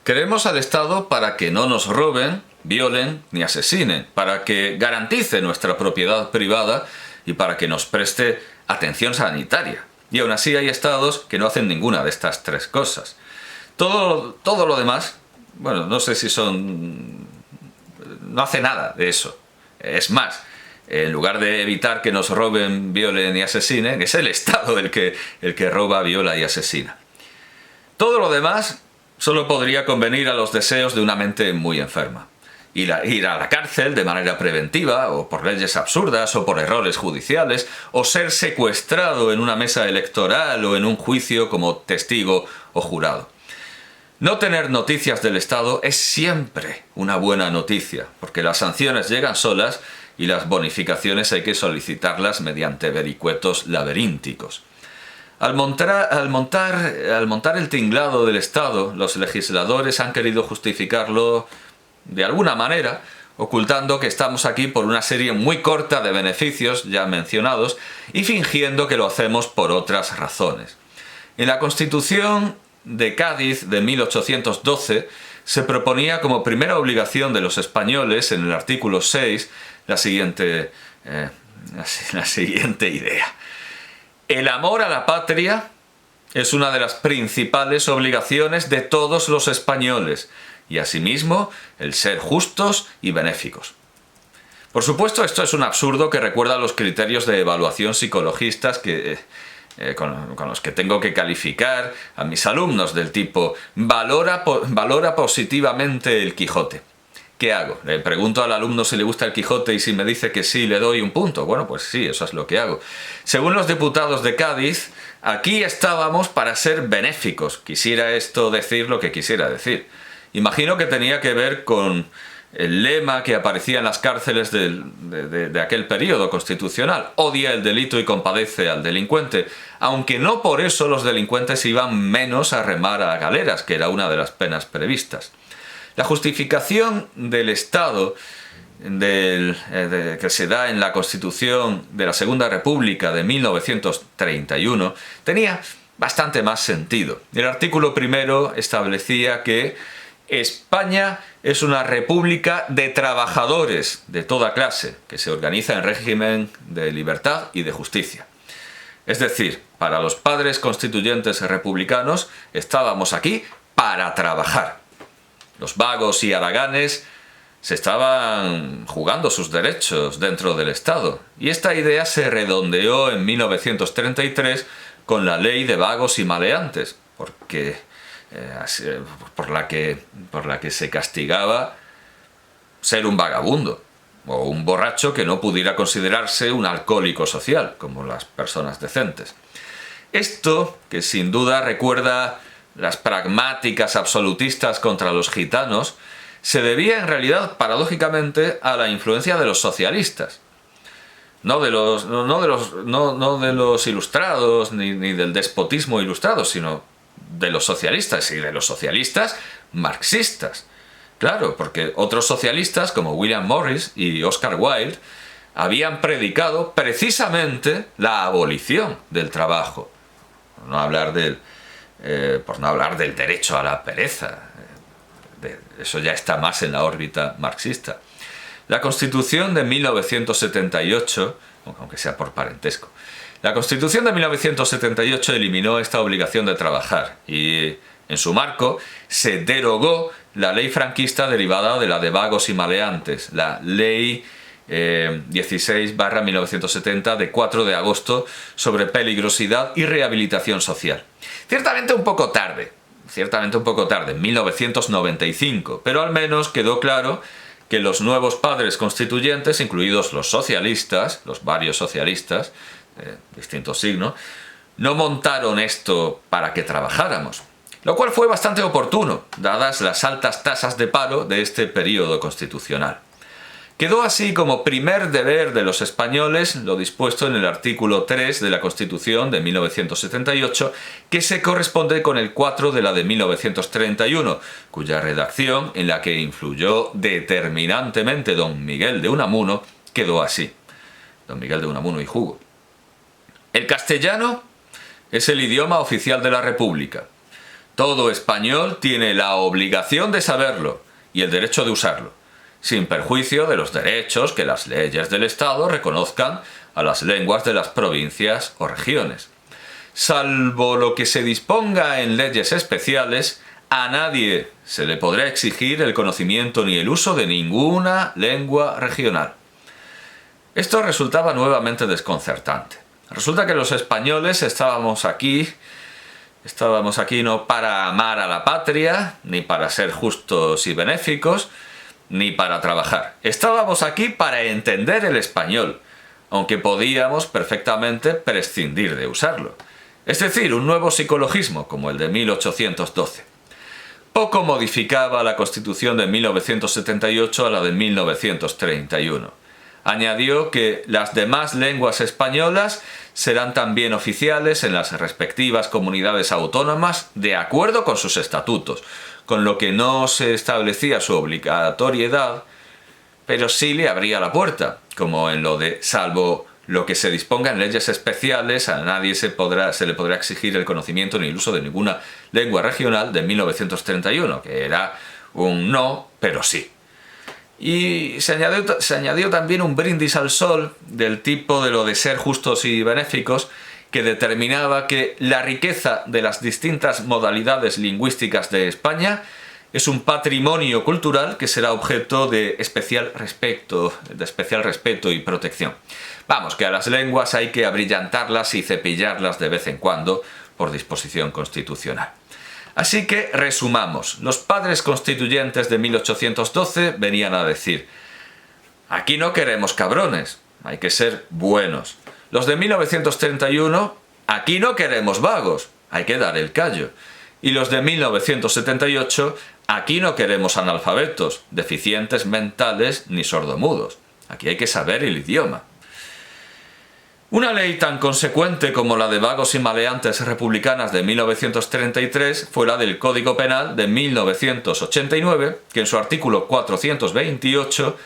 Queremos al Estado para que no nos roben, violen ni asesinen, para que garantice nuestra propiedad privada y para que nos preste atención sanitaria. Y aún así hay estados que no hacen ninguna de estas tres cosas. Todo lo demás, bueno, no sé si son... no hace nada de eso. Es más, en lugar de evitar que nos roben, violen y asesinen, es el Estado el que roba, viola y asesina. Todo lo demás solo podría convenir a los deseos de una mente muy enferma. Ir a la cárcel de manera preventiva, o por leyes absurdas, o por errores judiciales, o ser secuestrado en una mesa electoral o en un juicio como testigo o jurado. No tener noticias del Estado es siempre una buena noticia, porque las sanciones llegan solas y las bonificaciones hay que solicitarlas mediante vericuetos laberínticos. Al montar el tinglado del Estado, los legisladores han querido justificarlo de alguna manera, ocultando que estamos aquí por una serie muy corta de beneficios ya mencionados y fingiendo que lo hacemos por otras razones. En la Constitución de Cádiz de 1812 se proponía como primera obligación de los españoles, en el artículo 6, la siguiente idea. El amor a la patria es una de las principales obligaciones de todos los españoles y asimismo el ser justos y benéficos. Por supuesto, esto es un absurdo que recuerda a los criterios de evaluación psicologistas con los que tengo que calificar a mis alumnos del tipo valora positivamente el Quijote. ¿Qué hago? Le pregunto al alumno si le gusta el Quijote y si me dice que sí, le doy un punto. Bueno, pues sí, eso es lo que hago. Según los diputados de Cádiz, aquí estábamos para ser benéficos. Quisiera esto decir lo que quisiera decir. Imagino que tenía que ver con el lema que aparecía en las cárceles de aquel periodo constitucional. Odia el delito y compadece al delincuente. Aunque no por eso los delincuentes iban menos a remar a galeras, que era una de las penas previstas. La justificación del Estado que se da en la Constitución de la Segunda República de 1931 tenía bastante más sentido. El artículo primero establecía que España es una república de trabajadores de toda clase, que se organiza en régimen de libertad y de justicia. Es decir, para los padres constituyentes republicanos estábamos aquí para trabajar. Los vagos y haraganes se estaban jugando sus derechos dentro del Estado, y esta idea se redondeó en 1933 con la Ley de Vagos y Maleantes, por la que se castigaba ser un vagabundo o un borracho que no pudiera considerarse un alcohólico social, como las personas decentes. Esto, que sin duda recuerda las pragmáticas absolutistas contra los gitanos, se debía en realidad, paradójicamente, a la influencia de los socialistas. No de los ilustrados ni del despotismo ilustrado, sino de los socialistas, y de los socialistas marxistas. Claro, porque otros socialistas como William Morris y Oscar Wilde habían predicado precisamente la abolición del trabajo. Por no hablar del derecho a la pereza. Eso ya está más en la órbita marxista. La Constitución de 1978, aunque sea por parentesco, la Constitución de 1978 eliminó esta obligación de trabajar y, en su marco, se derogó la ley franquista derivada de la de vagos y maleantes, la Ley 16/1970 de 4 de agosto sobre peligrosidad y rehabilitación social. Ciertamente un poco tarde, en 1995, pero al menos quedó claro que los nuevos padres constituyentes, incluidos los socialistas, los varios socialistas, distinto signo, no montaron esto para que trabajáramos, lo cual fue bastante oportuno, dadas las altas tasas de paro de este periodo constitucional. Quedó así como primer deber de los españoles lo dispuesto en el artículo 3 de la Constitución de 1978, que se corresponde con el 4 de la de 1931, cuya redacción, en la que influyó determinantemente don Miguel de Unamuno, quedó así. Don Miguel de Unamuno y Hugo. El castellano es el idioma oficial de la República. Todo español tiene la obligación de saberlo y el derecho de usarlo, sin perjuicio de los derechos que las leyes del Estado reconozcan a las lenguas de las provincias o regiones. Salvo lo que se disponga en leyes especiales, a nadie se le podrá exigir el conocimiento ni el uso de ninguna lengua regional. Esto resultaba nuevamente desconcertante. Resulta que los españoles estábamos aquí no para amar a la patria, ni para ser justos y benéficos, ni para trabajar. Estábamos aquí para entender el español, aunque podíamos perfectamente prescindir de usarlo. Es decir, un nuevo psicologismo como el de 1812. Poco modificaba la Constitución de 1978 a la de 1931. Añadió que las demás lenguas españolas serán también oficiales en las respectivas comunidades autónomas de acuerdo con sus estatutos, con lo que no se establecía su obligatoriedad, pero sí le abría la puerta, como en lo de salvo lo que se disponga en leyes especiales, a nadie se le podrá exigir el conocimiento ni el uso de ninguna lengua regional de 1931, que era un no, pero sí. Y se añadió también un brindis al sol del tipo de lo de ser justos y benéficos, que determinaba que la riqueza de las distintas modalidades lingüísticas de España es un patrimonio cultural que será objeto de especial respeto y protección. Vamos, que a las lenguas hay que abrillantarlas y cepillarlas de vez en cuando por disposición constitucional. Así que resumamos, los padres constituyentes de 1812 venían a decir: aquí no queremos cabrones, hay que ser buenos. Los de 1931, aquí no queremos vagos, hay que dar el callo. Y los de 1978, aquí no queremos analfabetos, deficientes mentales ni sordomudos, aquí hay que saber el idioma. Una ley tan consecuente como la de vagos y maleantes republicanas de 1933 fue la del Código Penal de 1989, que en su artículo 428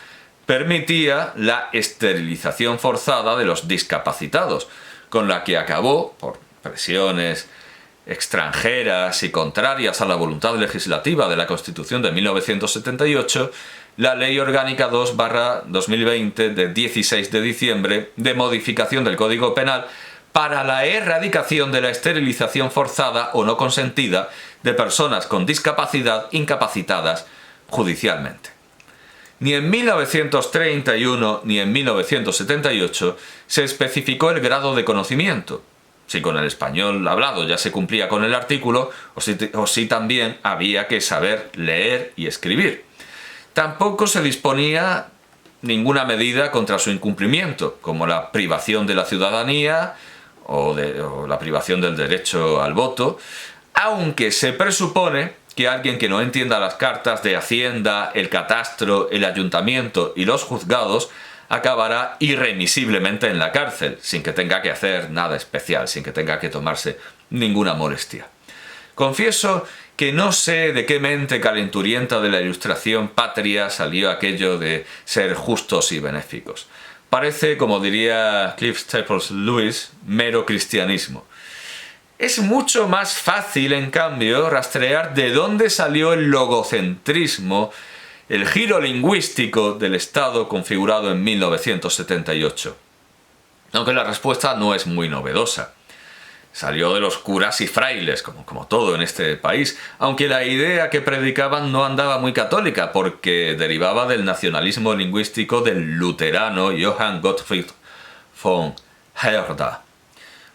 permitía la esterilización forzada de los discapacitados, con la que acabó, por presiones extranjeras y contrarias a la voluntad legislativa de la Constitución de 1978, la Ley Orgánica 2/2020 de 16 de diciembre de modificación del Código Penal para la erradicación de la esterilización forzada o no consentida de personas con discapacidad incapacitadas judicialmente. Ni en 1931 ni en 1978 se especificó el grado de conocimiento. Si con el español hablado ya se cumplía con el artículo, o si también había que saber leer y escribir. Tampoco se disponía ninguna medida contra su incumplimiento, como la privación de la ciudadanía o la privación del derecho al voto, aunque se presupone que alguien que no entienda las cartas de Hacienda, el catastro, el ayuntamiento y los juzgados acabará irremisiblemente en la cárcel, sin que tenga que hacer nada especial, sin que tenga que tomarse ninguna molestia. Confieso que no sé de qué mente calenturienta de la Ilustración patria salió aquello de ser justos y benéficos. Parece, como diría Cliff Staples Lewis, mero cristianismo. Es mucho más fácil, en cambio, rastrear de dónde salió el logocentrismo, el giro lingüístico del Estado configurado en 1978. Aunque la respuesta no es muy novedosa. Salió de los curas y frailes, como todo en este país, aunque la idea que predicaban no andaba muy católica, porque derivaba del nacionalismo lingüístico del luterano Johann Gottfried von Herder.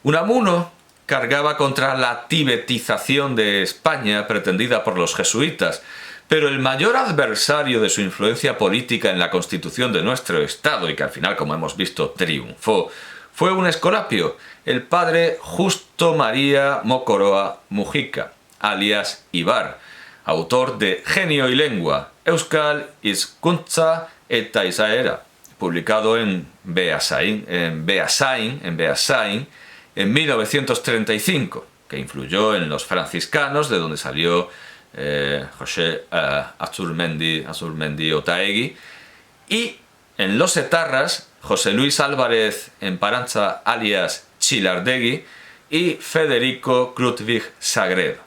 Unamuno cargaba contra la tibetización de España pretendida por los jesuitas, pero el mayor adversario de su influencia política en la constitución de nuestro Estado, y que al final, como hemos visto, triunfó, fue un escolapio, el padre Justo María Mocoroa Mujica, alias Ibar, autor de Genio y Lengua, Euskal Hizkuntza eta Izaera, publicado en Beasain en 1935, que influyó en los franciscanos, de donde salió José Azurmendi Otaegui, y en los etarras, José Luis Álvarez Emparanza alias Chilardegui y Federico Krutwig Sagredo.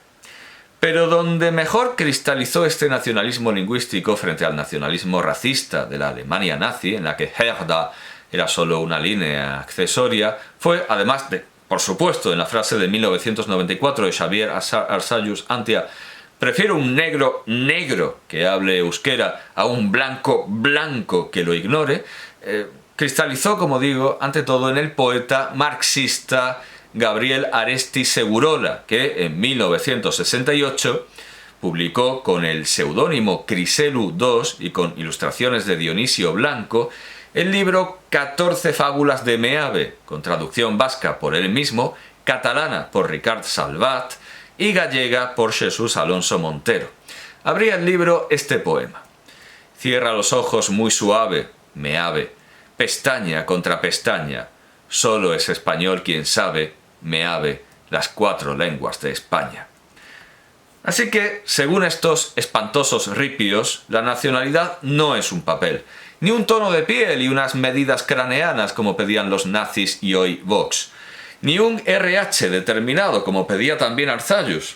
Pero donde mejor cristalizó este nacionalismo lingüístico frente al nacionalismo racista de la Alemania nazi, en la que Herda era solo una línea accesoria, fue, además de, por supuesto, en la frase de 1994 de Xavier Arsallus Antia: prefiero un negro negro que hable euskera a un blanco blanco que lo ignore, cristalizó, como digo, ante todo en el poeta marxista Gabriel Aresti Segurola, que en 1968 publicó con el seudónimo Criselu II y con ilustraciones de Dionisio Blanco el libro 14 fábulas de Meave, con traducción vasca por él mismo, catalana por Ricard Salvat y gallega por Jesús Alonso Montero. Abría el libro este poema: cierra los ojos muy suave, Meave, pestaña contra pestaña, solo es español quien sabe, Meave, las 4 lenguas de España. Así que, según estos espantosos ripios, la nacionalidad no es un papel, ni un tono de piel y unas medidas craneanas como pedían los nazis y hoy Vox, ni un RH determinado como pedía también Arzallus,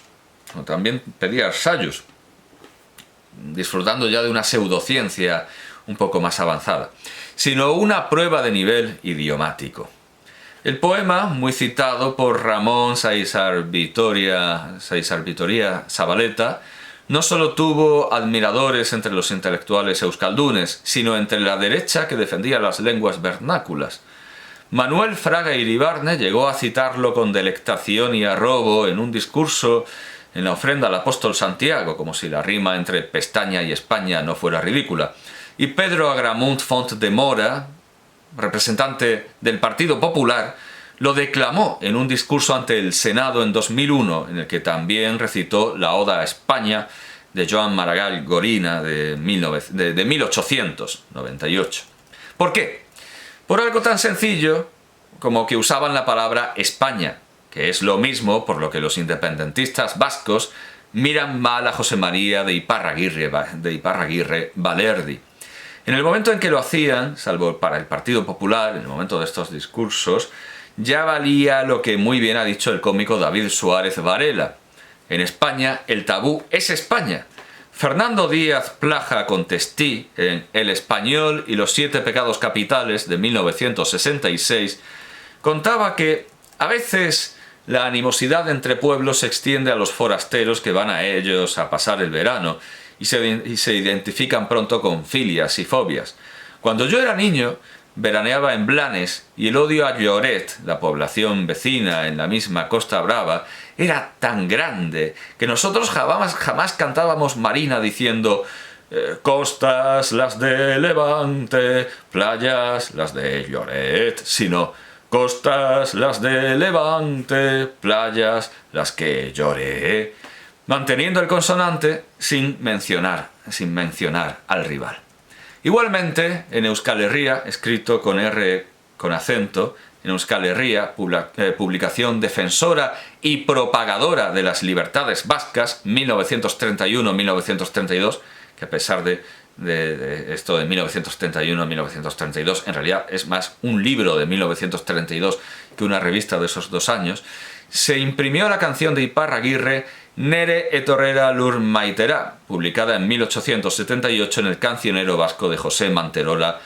o también pedía Arsallus, disfrutando ya de una pseudociencia un poco más avanzada, sino una prueba de nivel idiomático. El poema, muy citado por Ramón Saizar Vitoria Zabaleta, no solo tuvo admiradores entre los intelectuales euskaldunes, sino entre la derecha que defendía las lenguas vernáculas. Manuel Fraga Iribarne llegó a citarlo con delectación y arrobo en un discurso en la ofrenda al apóstol Santiago, como si la rima entre pestaña y España no fuera ridícula. Y Pedro Agramunt Font de Mora, representante del Partido Popular, lo declamó en un discurso ante el Senado en 2001, en el que también recitó la Oda a España de Joan Maragall Gorina de 1898. ¿Por qué? Por algo tan sencillo como que usaban la palabra España, que es lo mismo por lo que los independentistas vascos miran mal a José María de Iparraguirre Balerdi. En el momento en que lo hacían, salvo para el Partido Popular, en el momento de estos discursos, ya valía lo que muy bien ha dicho el cómico David Suárez Varela: en España el tabú es España. Fernando Díaz Plaja Contestí, en El Español y los 7 pecados capitales de 1966, contaba que a veces la animosidad entre pueblos se extiende a los forasteros que van a ellos a pasar el verano y se identifican pronto con filias y fobias. Cuando yo era niño, veraneaba en Blanes y el odio a Lloret, la población vecina en la misma Costa Brava, era tan grande que nosotros jamás cantábamos Marina diciendo costas las de Levante, playas las de Lloret, sino costas las de Levante, playas las que lloré, manteniendo el consonante sin mencionar al rival. Igualmente, en Euskal Herria, escrito con R con acento, en Euskal Herria, publicación defensora y propagadora de las libertades vascas, 1931-1932, que a pesar de esto de 1931-1932, en realidad es más un libro de 1932 que una revista de esos 2 años, se imprimió la canción de Iparraguirre Nere etorrera lur maitera, publicada en 1878 en el Cancionero Vasco de José Manterola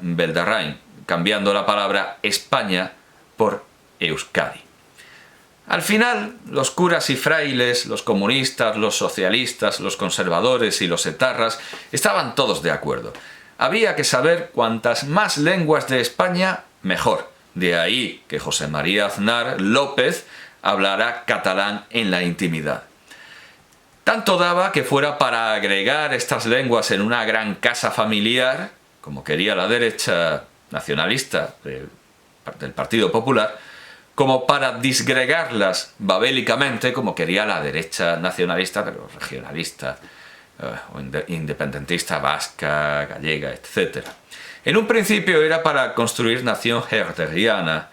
Beldarrain, cambiando la palabra España por Euskadi. Al final, los curas y frailes, los comunistas, los socialistas, los conservadores y los etarras estaban todos de acuerdo. Había que saber cuantas más lenguas de España, mejor. De ahí que José María Aznar López hablará catalán en la intimidad. Tanto daba que fuera para agregar estas lenguas en una gran casa familiar, como quería la derecha nacionalista del Partido Popular, como para disgregarlas babélicamente, como quería la derecha nacionalista, pero regionalista, o independentista vasca, gallega, etc. En un principio era para construir nación herderiana,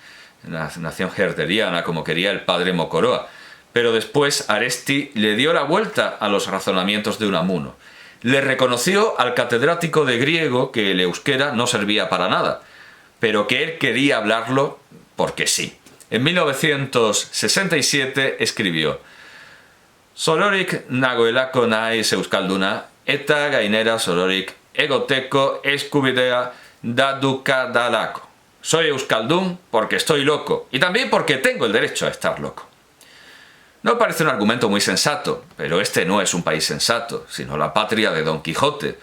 como quería el padre Mocoroa, pero después Aresti le dio la vuelta a los razonamientos de Unamuno. Le reconoció al catedrático de griego que el euskera no servía para nada, pero que él quería hablarlo porque sí. En 1967 escribió: Sororik nagoelako naiz euskalduna, eta gainera sororik egoteko eskubidea dadukadalako. Soy euskaldun porque estoy loco, y también porque tengo el derecho a estar loco. No parece un argumento muy sensato, pero este no es un país sensato, sino la patria de Don Quijote,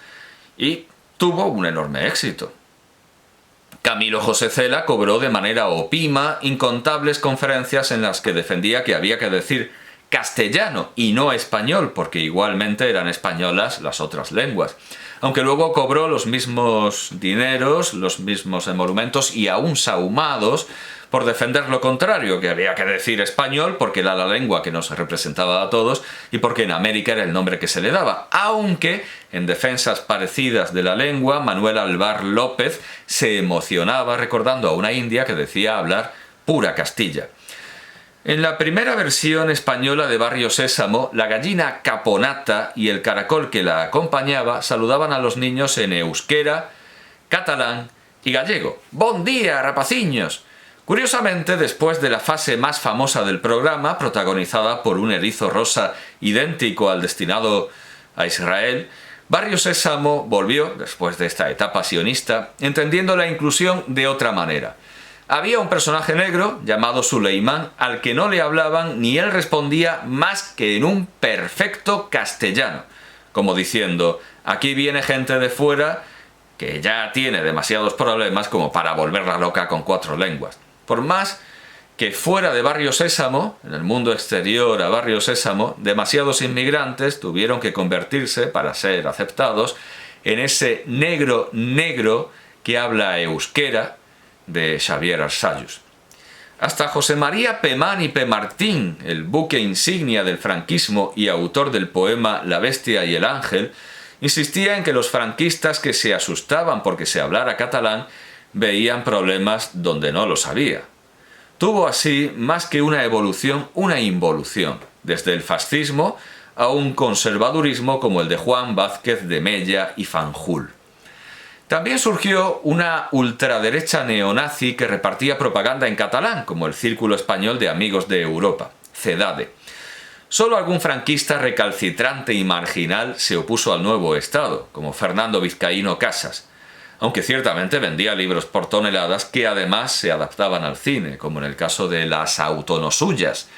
y tuvo un enorme éxito. Camilo José Cela cobró de manera opima incontables conferencias en las que defendía que había que decir castellano y no español, porque igualmente eran españolas las otras lenguas. Aunque luego cobró los mismos dineros, los mismos emolumentos y aún sahumados por defender lo contrario, que había que decir español porque era la lengua que nos representaba a todos y porque en América era el nombre que se le daba. Aunque en defensas parecidas de la lengua, Manuel Alvar López se emocionaba recordando a una india que decía hablar pura Castilla. En la primera versión española de Barrio Sésamo, la gallina caponata y el caracol que la acompañaba saludaban a los niños en euskera, catalán y gallego. ¡Bon día, rapaciños! Curiosamente, después de la fase más famosa del programa, protagonizada por un erizo rosa idéntico al destinado a Israel, Barrio Sésamo volvió, después de esta etapa sionista, entendiendo la inclusión de otra manera. Había un personaje negro llamado Suleimán al que no le hablaban ni él respondía más que en un perfecto castellano, como diciendo, aquí viene gente de fuera que ya tiene demasiados problemas como para volverla loca con 4 lenguas. Por más que fuera de Barrio Sésamo, en el mundo exterior a Barrio Sésamo, demasiados inmigrantes tuvieron que convertirse, para ser aceptados, en ese negro que habla euskera, de Xavier Arsallus. Hasta José María Pemán y Pemartín, el buque insignia del franquismo y autor del poema La bestia y el ángel, insistía en que los franquistas que se asustaban porque se hablara catalán veían problemas donde no los había. Tuvo así más que una evolución, una involución, desde el fascismo a un conservadurismo como el de Juan Vázquez de Mella y Fanjul. También surgió una ultraderecha neonazi que repartía propaganda en catalán, como el Círculo Español de Amigos de Europa, CEDADE. Solo algún franquista recalcitrante y marginal se opuso al nuevo Estado, como Fernando Vizcaíno Casas, aunque ciertamente vendía libros por toneladas que además se adaptaban al cine, como en el caso de Las autonosuyas,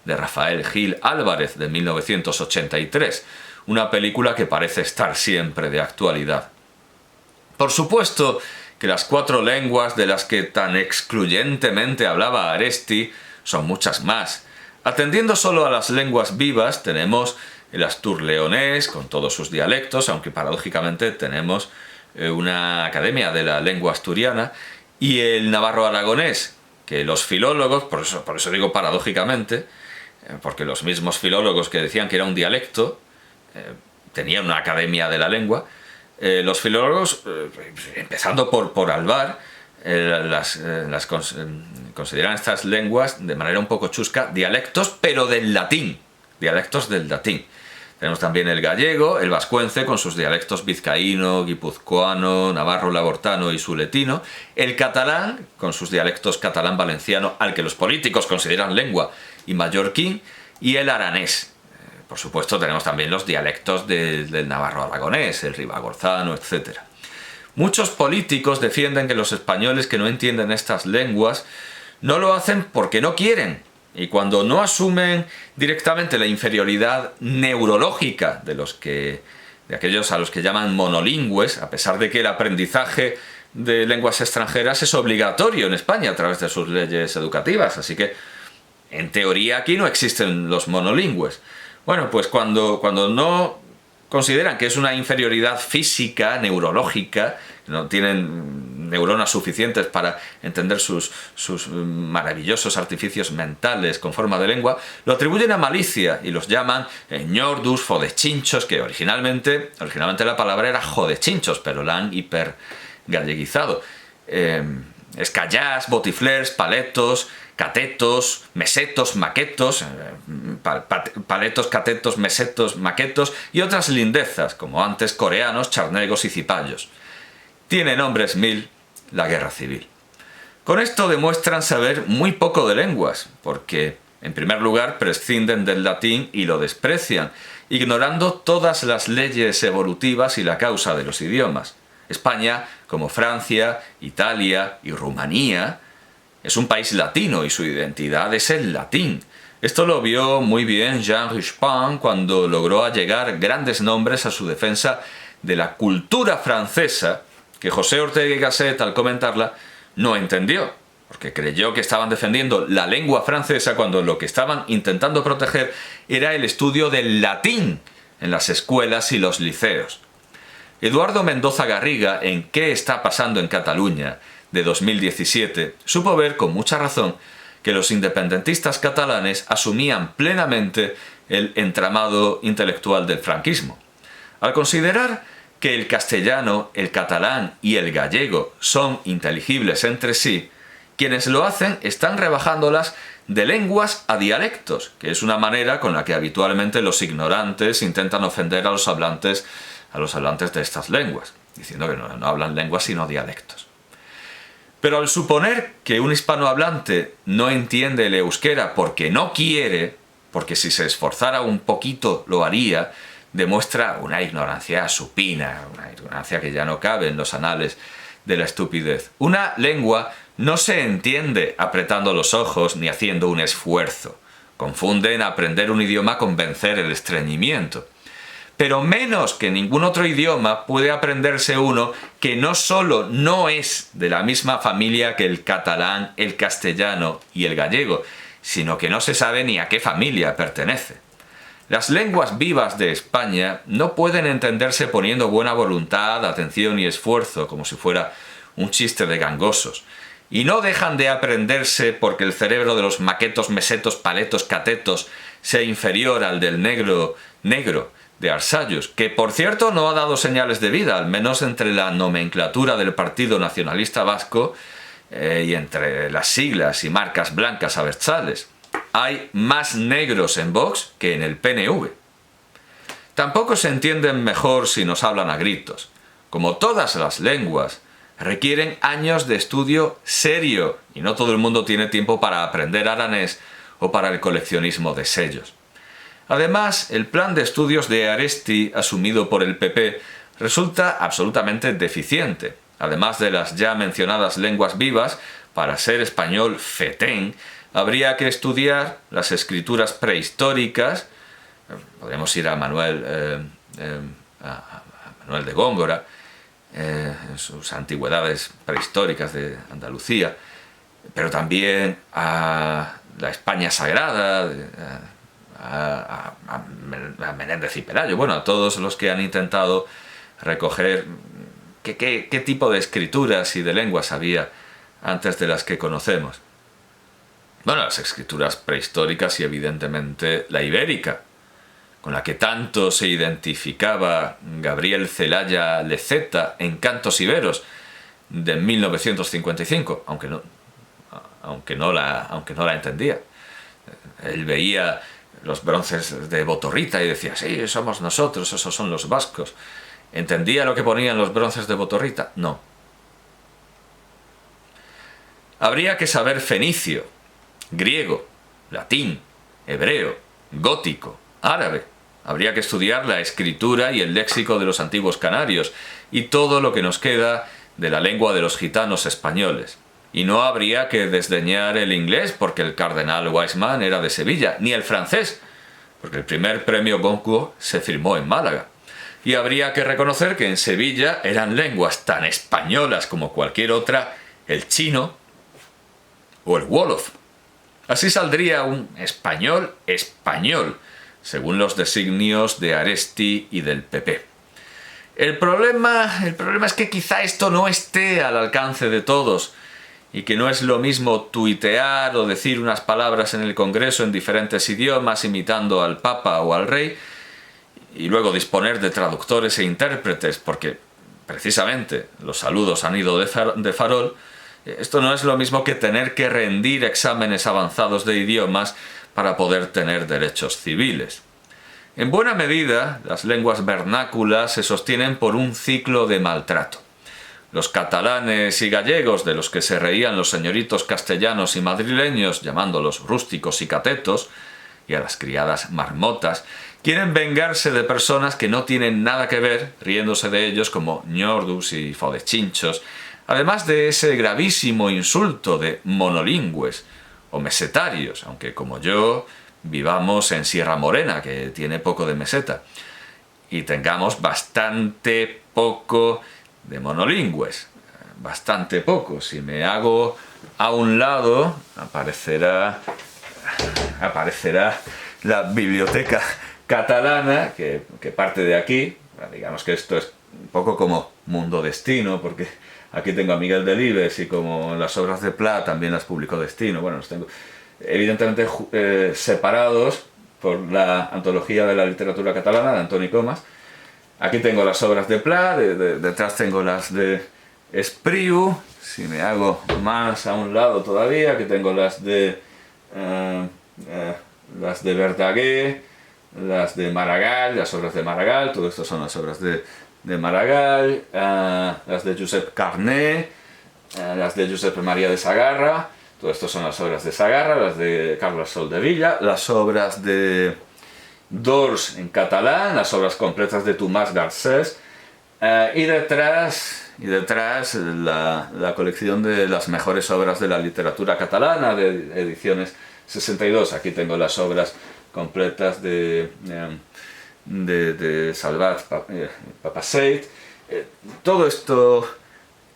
de Rafael Gil Álvarez, de 1983, una película que parece estar siempre de actualidad. Por supuesto que las 4 lenguas de las que tan excluyentemente hablaba Aresti son muchas más. Atendiendo solo a las lenguas vivas, tenemos el astur-leonés con todos sus dialectos, aunque paradójicamente tenemos una academia de la lengua asturiana, y el navarro-aragonés, que los filólogos, por eso digo paradójicamente, porque los mismos filólogos que decían que era un dialecto, tenían una academia de la lengua. Los filólogos, empezando por Alvar, consideran estas lenguas de manera un poco chusca dialectos, pero del latín, dialectos del latín. Tenemos también el gallego, el vascuence con sus dialectos vizcaíno, guipuzcoano, navarro, labortano y suletino, el catalán con sus dialectos catalán-valenciano, al que los políticos consideran lengua, y mallorquín, y el aranés. Por supuesto, tenemos también los dialectos del navarro-aragonés, el ribagorzano, etc. Muchos políticos defienden que los españoles que no entienden estas lenguas no lo hacen porque no quieren, y cuando no asumen directamente la inferioridad neurológica de aquellos a los que llaman monolingües, a pesar de que el aprendizaje de lenguas extranjeras es obligatorio en España a través de sus leyes educativas, así que en teoría aquí no existen los monolingües. Bueno, pues cuando no consideran que es una inferioridad física, neurológica, no tienen neuronas suficientes para entender sus maravillosos artificios mentales con forma de lengua, lo atribuyen a malicia y los llaman ñordus, fodechinchos, que originalmente la palabra era jodechinchos, pero la han hipergalleguizado. Escallás, botiflers, paletos, catetos, mesetos, maquetos, paletos, catetos, mesetos, maquetos y otras lindezas, como antes coreanos, charnegos y cipayos. Tiene nombres 1000 la guerra civil. Con esto demuestran saber muy poco de lenguas, porque En primer lugar, prescinden del latín y lo desprecian, ignorando todas las leyes evolutivas y la causa de los idiomas. España, como Francia, Italia y Rumanía, es un país latino y su identidad es el latín. Esto lo vio muy bien Jean Richepin cuando logró allegar grandes nombres a su defensa de la cultura francesa, que José Ortega y Gasset, al comentarla, no entendió, porque creyó que estaban defendiendo la lengua francesa cuando lo que estaban intentando proteger era el estudio del latín en las escuelas y los liceos. Eduardo Mendoza Garriga, en ¿Qué está pasando en Cataluña?, de 2017, supo ver con mucha razón que los independentistas catalanes asumían plenamente el entramado intelectual del franquismo. Al considerar que el castellano, el catalán y el gallego son inteligibles entre sí, quienes lo hacen están rebajándolas de lenguas a dialectos, que es una manera con la que habitualmente los ignorantes intentan ofender a los hablantes de estas lenguas, diciendo que no hablan lenguas sino dialectos. Pero al suponer que un hispanohablante no entiende el euskera porque no quiere, porque si se esforzara un poquito lo haría, demuestra una ignorancia supina, una ignorancia que ya no cabe en los anales de la estupidez. Una lengua no se entiende apretando los ojos ni haciendo un esfuerzo. Confunden aprender un idioma con vencer el estreñimiento. Pero menos que ningún otro idioma puede aprenderse uno que no solo no es de la misma familia que el catalán, el castellano y el gallego, sino que no se sabe ni a qué familia pertenece. Las lenguas vivas de España no pueden entenderse poniendo buena voluntad, atención y esfuerzo, como si fuera un chiste de gangosos. Y no dejan de aprenderse porque el cerebro de los maquetos, mesetos, paletos, catetos sea inferior al del negro de Arsallus, que por cierto no ha dado señales de vida, al menos entre la nomenclatura del Partido Nacionalista Vasco y entre las siglas y marcas blancas abertzales. Hay más negros en Vox que en el PNV. Tampoco se entienden mejor si nos hablan a gritos. Como todas las lenguas, requieren años de estudio serio y no todo el mundo tiene tiempo para aprender aranés o para el coleccionismo de sellos. Además, el plan de estudios de Aresti, asumido por el PP, resulta absolutamente deficiente. Además de las ya mencionadas lenguas vivas, para ser español fetén, habría que estudiar las escrituras prehistóricas. Podemos ir a Manuel de Góngora, sus antigüedades prehistóricas de Andalucía, pero también a la España Sagrada, a Menéndez y Pelayo, bueno, a todos los que han intentado recoger qué tipo de escrituras y de lenguas había antes de las que conocemos. Bueno, las escrituras prehistóricas y evidentemente la ibérica, con la que tanto se identificaba Gabriel Celaya Leceta en Cantos Iberos de 1955, aunque no la entendía. Él veía los bronces de Botorrita y decía, sí, somos nosotros, esos son los vascos. ¿Entendía lo que ponían los bronces de Botorrita? No. Habría que saber fenicio, griego, latín, hebreo, gótico, árabe. Habría que estudiar la escritura y el léxico de los antiguos canarios y todo lo que nos queda de la lengua de los gitanos españoles. Y no habría que desdeñar el inglés porque el cardenal Wiseman era de Sevilla, ni el francés, porque el primer premio Goncourt se firmó en Málaga. Y habría que reconocer que en Sevilla eran lenguas tan españolas como cualquier otra el chino o el wolof. Así saldría un español español, según los designios de Aresti y del PP. El problema es que quizá esto no esté al alcance de todos, y que no es lo mismo tuitear o decir unas palabras en el Congreso en diferentes idiomas imitando al Papa o al Rey y luego disponer de traductores e intérpretes porque precisamente los saludos han ido de farol. Esto no es lo mismo que tener que rendir exámenes avanzados de idiomas para poder tener derechos civiles. En buena medida, las lenguas vernáculas se sostienen por un ciclo de maltrato. los catalanes y gallegos de los que se reían los señoritos castellanos y madrileños llamándolos rústicos y catetos, y a las criadas marmotas, quieren vengarse de personas que no tienen nada que ver, riéndose de ellos como ñordus y fodechinchos, además de ese gravísimo insulto de monolingües o mesetarios, aunque como yo vivamos en Sierra Morena, que tiene poco de meseta, y tengamos bastante poco de monolingües, bastante poco. Si me hago a un lado, aparecerá la biblioteca catalana, que parte de aquí. Digamos que esto es un poco como Mundo Destino, porque aquí tengo a Miguel Delibes y como las obras de Pla también las publicó Destino. Bueno, los tengo evidentemente separados por la antología de la literatura catalana de Antoni Comas. Aquí tengo las obras de Pla, detrás tengo las de Espriu. Si me hago más a un lado todavía, aquí tengo las de Verdaguer, las de Maragall, las obras de Maragall. Todo esto son las obras de Maragall, las de Josep Carné, las de Josep María de Sagarra. Todo esto son las obras de Sagarra, las de Carles Soldevilla, las obras de Dors en catalán, las obras completas de Tomàs Garcés, y detrás la colección de las mejores obras de la literatura catalana, de ediciones 62. Aquí tengo las obras completas de Salvat Papasseit. Todo esto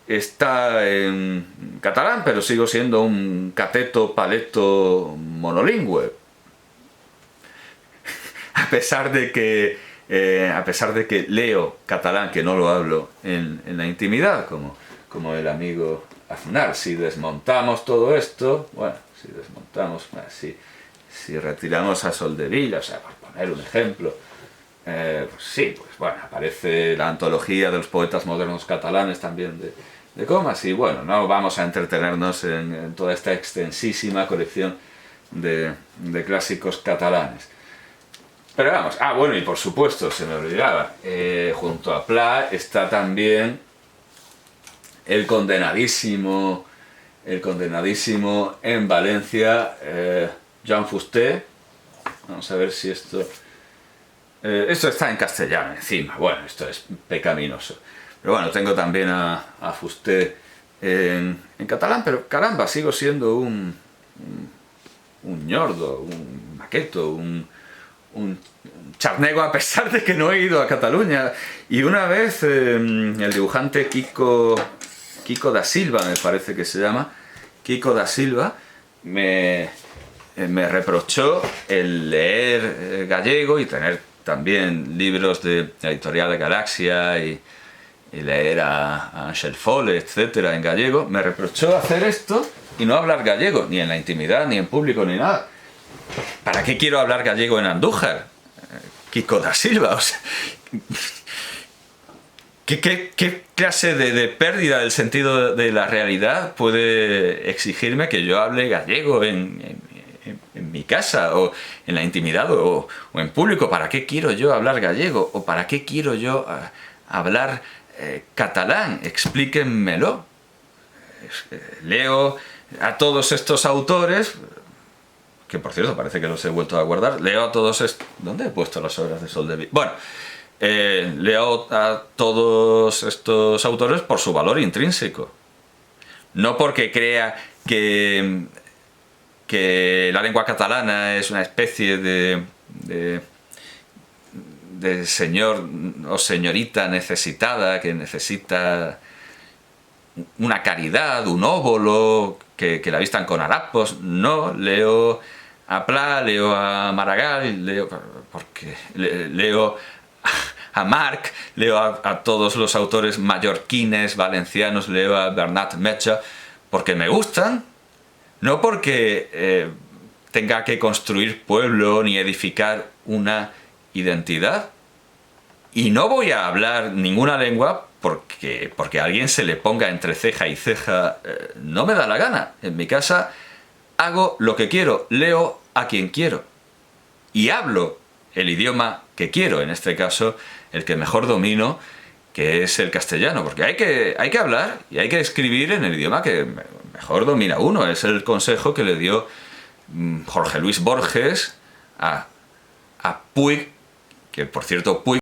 está en catalán, pero sigo siendo un cateto paleto monolingüe. A pesar de que leo catalán, que no lo hablo en la intimidad, como el amigo Aznar. Si desmontamos todo esto, bueno, si retiramos a Soldevilla, o sea, por poner un ejemplo, pues sí, pues bueno, aparece la antología de los poetas modernos catalanes también de Comas, y bueno, no vamos a entretenernos en toda esta extensísima colección de clásicos catalanes. Pero vamos, bueno, y por supuesto, se me olvidaba, junto a Pla está también el condenadísimo en Valencia, Jean Fuster. Vamos a ver si esto está en castellano encima. Bueno, esto es pecaminoso. Pero bueno, tengo también a Fuster en catalán, pero caramba, sigo siendo un ñordo, un maqueto, un charnego, a pesar de que no he ido a Cataluña. Y una vez el dibujante Kiko da Silva, me parece que se llama, Kiko da Silva, me reprochó el leer gallego y tener también libros de la editorial de Galaxia y leer a Ángel Fole, etcétera, en gallego. Me reprochó hacer esto y no hablar gallego, ni en la intimidad, ni en público, ni nada. ¿Para qué quiero hablar gallego en Andújar? Kiko da Silva, o sea, ¿qué clase de pérdida del sentido de la realidad puede exigirme que yo hable gallego en mi casa, o en la intimidad, o en público? ¿Para qué quiero yo hablar gallego? ¿O para qué quiero yo hablar catalán? Explíquenmelo. Leo a todos estos autores, que por cierto parece que los he vuelto a guardar. Leo a todos estos... ¿Dónde he puesto las obras de Soldevilla? Bueno, leo a todos estos autores por su valor intrínseco. No porque crea que la lengua catalana es una especie de señor o señorita necesitada, que necesita una caridad, un óbolo, que la vistan con harapos. No, leo a Pla, leo a Maragall, leo a Marc, leo a todos los autores mallorquines, valencianos, leo a Bernat Metge, porque me gustan, no porque tenga que construir pueblo ni edificar una identidad. Y no voy a hablar ninguna lengua porque a alguien se le ponga entre ceja y ceja. No me da la gana. En mi casa hago lo que quiero, leo a quien quiero y hablo el idioma que quiero, en este caso el que mejor domino que es el castellano, porque hay que hablar y hay que escribir en el idioma que mejor domina uno. Es el consejo que le dio Jorge Luis Borges a Puig, que por cierto Puig